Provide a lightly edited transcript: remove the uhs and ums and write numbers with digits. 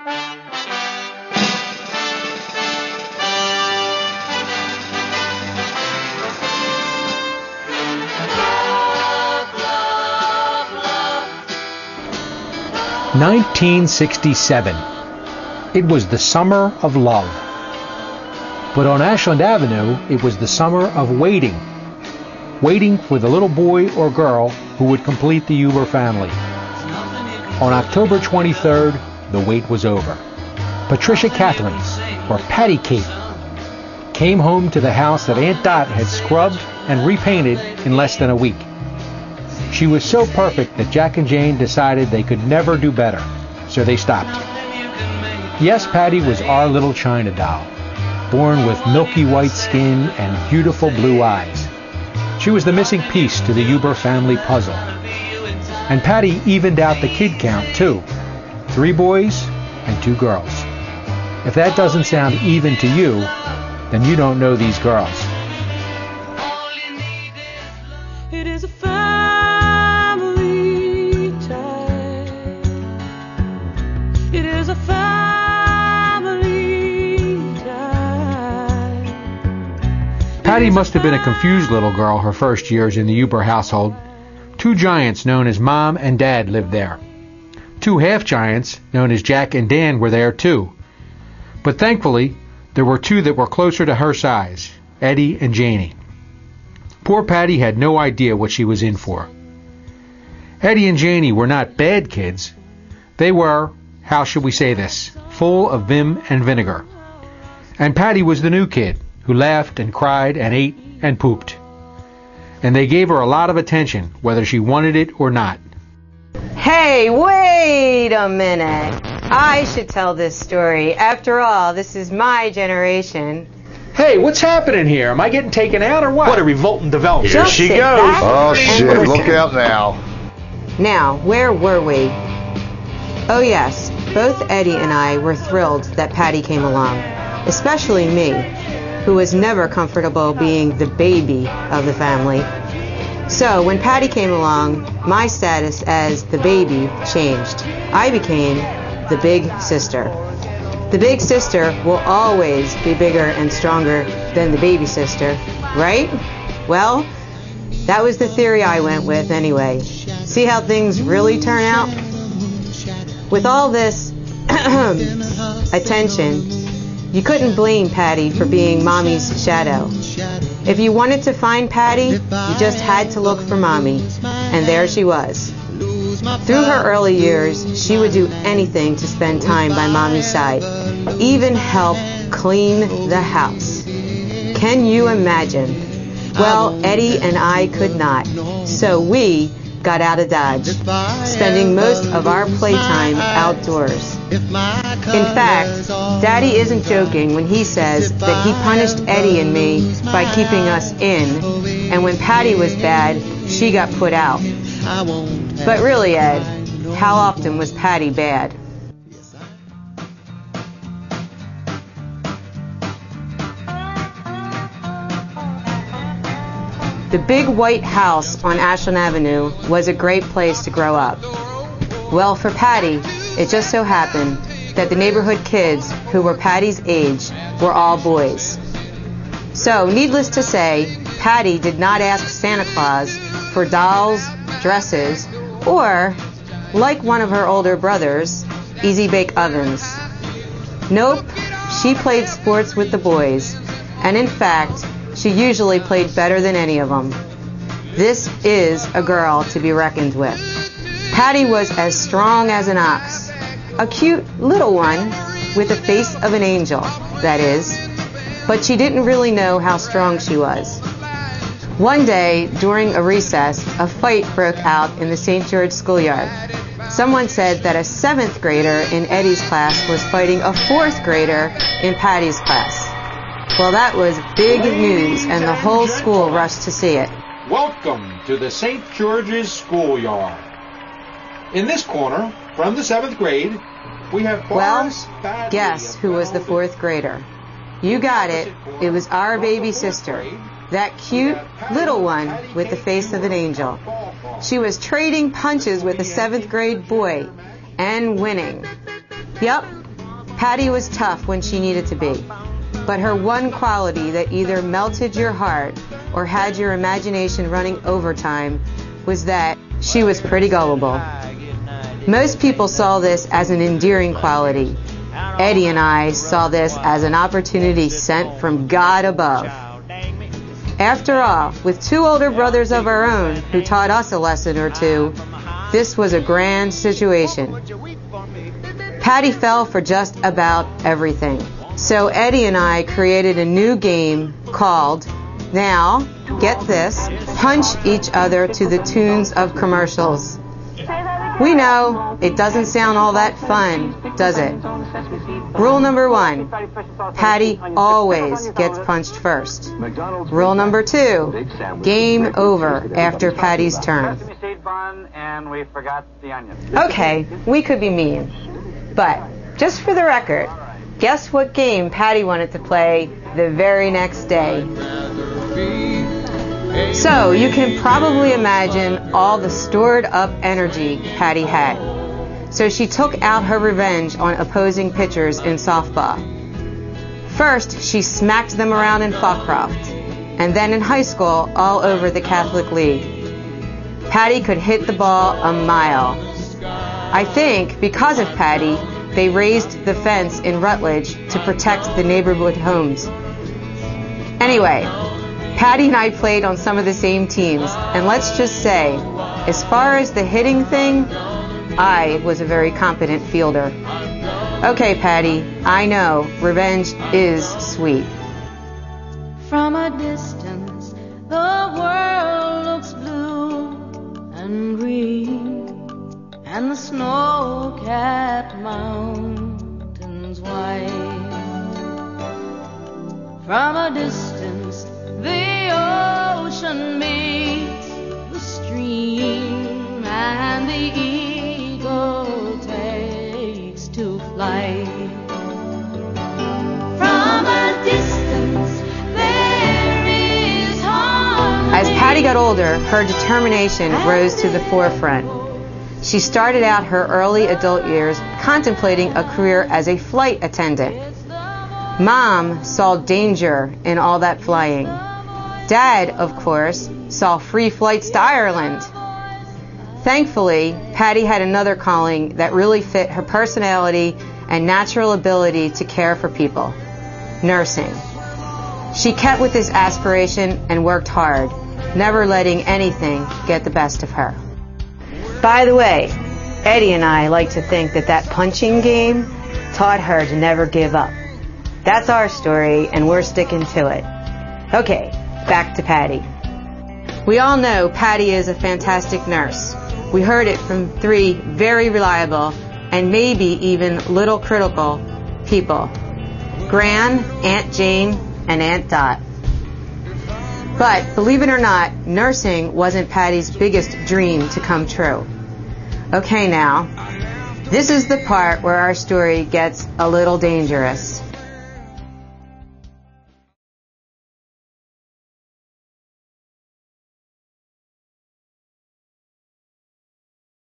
"1967. It was the summer of love. But on Ashland Avenue, it was the summer of waiting. Waiting for the little boy or girl who would complete the Huber family. On October 23rd, the wait was over. Patricia Catherine, or Patti Kate, came home to the house that Aunt Dot had scrubbed and repainted in less than a week. She was so perfect that Jack and Jane decided they could never do better, so they stopped. Yes, Patti was our little China doll, born with milky white skin and beautiful blue eyes. She was the missing piece to the Huber family puzzle. And Patti evened out the kid count, too. 3 boys and 2 girls. If that doesn't sound even to you, then you don't know these girls. It is a family time. It is a family time. Patti must have been a confused little girl her first years in the Huber household. 2 giants known as Mom and Dad lived there. 2 half-giants known as Jack and Dan were there too. But thankfully, there were 2 that were closer to her size, Eddie and Janie. Poor Patti had no idea what she was in for. Eddie and Janie were not bad kids. They were, how should we say this, full of vim and vinegar. And Patti was the new kid, who laughed and cried and ate and pooped. And they gave her a lot of attention, whether she wanted it or not. Hey, wait a minute. I should tell this story. After all, this is my generation. Hey, what's happening here? Am I getting taken out or what? What a revolting development. Here she goes. Oh, shit. Look out now. Now, where were we? Oh, yes. Both Eddie and I were thrilled that Patti came along. Especially me, who was never comfortable being the baby of the family. So, when Patti came along, my status as the baby changed. I became the big sister. The big sister will always be bigger and stronger than the baby sister, right? Well, that was the theory I went with anyway. See how things really turn out? With all this attention, you couldn't blame Patti for being Mommy's shadow. If you wanted to find Patti, you just had to look for Mommy, and there she was. Through her early years, she would do anything to spend time by Mommy's side, even help clean the house. Can you imagine? Well, Eddie and I could not, so we got out of Dodge, spending most of our playtime outdoors. In fact, Daddy isn't joking when he says that he punished Eddie and me by keeping us in, and when Patti was bad, she got put out. But really, Ed, how often was Patti bad? The big white house on Ashland Avenue was a great place to grow up. Well, for Patti, it just so happened that the neighborhood kids who were Patti's age were all boys. So, needless to say, Patti did not ask Santa Claus for dolls, dresses, or, like one of her older brothers, easy bake ovens. Nope, she played sports with the boys, and in fact, she usually played better than any of them. This is a girl to be reckoned with. Patti was as strong as an ox, a cute little one with the face of an angel, that is, but she didn't really know how strong she was. One day, during a recess, a fight broke out in the St. George schoolyard. Someone said that a 7th grader in Eddie's class was fighting a 4th grader in Patti's class. Well, that was big news, and the whole school rushed to see it. Welcome to the St. George's schoolyard. In this corner, from the 7th grade, we have Boris. Well, guess who was the 4th grader? You got it. It was our baby sister. That cute little one with the face of an angel. She was trading punches with a 7th grade boy and winning. Yep, Patti was tough when she needed to be, but her one quality that either melted your heart or had your imagination running overtime was that she was pretty gullible. Most people saw this as an endearing quality. Eddie and I saw this as an opportunity sent from God above. After all, with two older brothers of our own who taught us a lesson or two, this was a grand situation. Patti fell for just about everything. So Eddie and I created a new game called, now, get this, punch each other to the tunes of commercials. We know it doesn't sound all that fun, does it? Rule number 1, Patti always gets punched first. Rule number 2, game over after Patti's turn. Okay, we could be mean, but just for the record, guess what game Patti wanted to play the very next day? So you can probably imagine all the stored up energy Patti had. So she took out her revenge on opposing pitchers in softball. First, she smacked them around in Fallcroft, and then in high school all over the Catholic League. Patti could hit the ball a mile. I think because of Patti, they raised the fence in Rutledge to protect the neighborhood homes. Anyway, Patti and I played on some of the same teams, and let's just say, as far as the hitting thing, I was a very competent fielder. Okay, Patti, I know, revenge is sweet. From a distance, the world looks blue and green, and the snow-capped mountains white. From a distance, the ocean meets the stream, and the eagle takes to flight. From a distance, there is harmony. As Patti got older, her determination rose to the forefront. She started out her early adult years contemplating a career as a flight attendant. Mom saw danger in all that flying. Dad, of course, saw free flights to Ireland. Thankfully, Patti had another calling that really fit her personality and natural ability to care for people: nursing. She kept with this aspiration and worked hard, never letting anything get the best of her. By the way, Eddie and I like to think that punching game taught her to never give up. That's our story, and we're sticking to it. Okay, back to Patti. We all know Patti is a fantastic nurse. We heard it from 3 very reliable and maybe even little critical people: Gran, Aunt Jane, and Aunt Dot. But believe it or not, nursing wasn't Patti's biggest dream to come true. Okay, now, this is the part where our story gets a little dangerous.